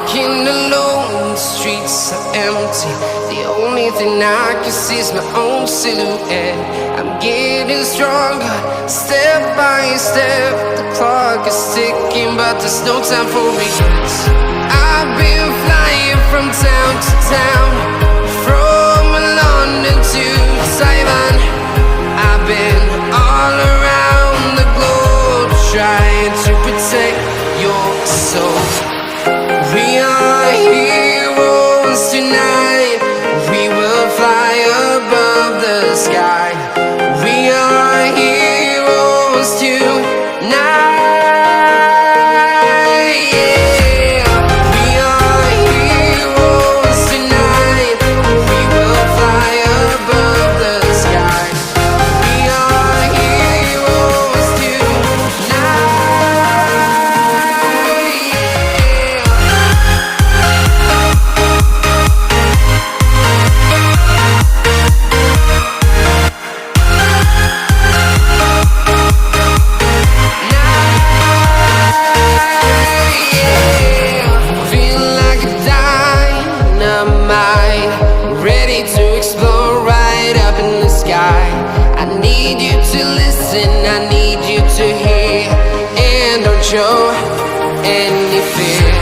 walking alone, the streets are empty. The only thing I can see is my own silhouette. I'm getting stronger, step by step. The clock is ticking, but there's no time for regrets. I've been flying from town to town, from London to Taiwan. I've been all around the globe, trying to protect your soul. We are heroes tonight. We will fly above the sky. We are heroes tonight. Yeah. We are heroes tonight. We will fly above the sky. We are heroes tonight. Ready to explore right up in the sky. I need you to listen, I need you to hear, and don't show any fear.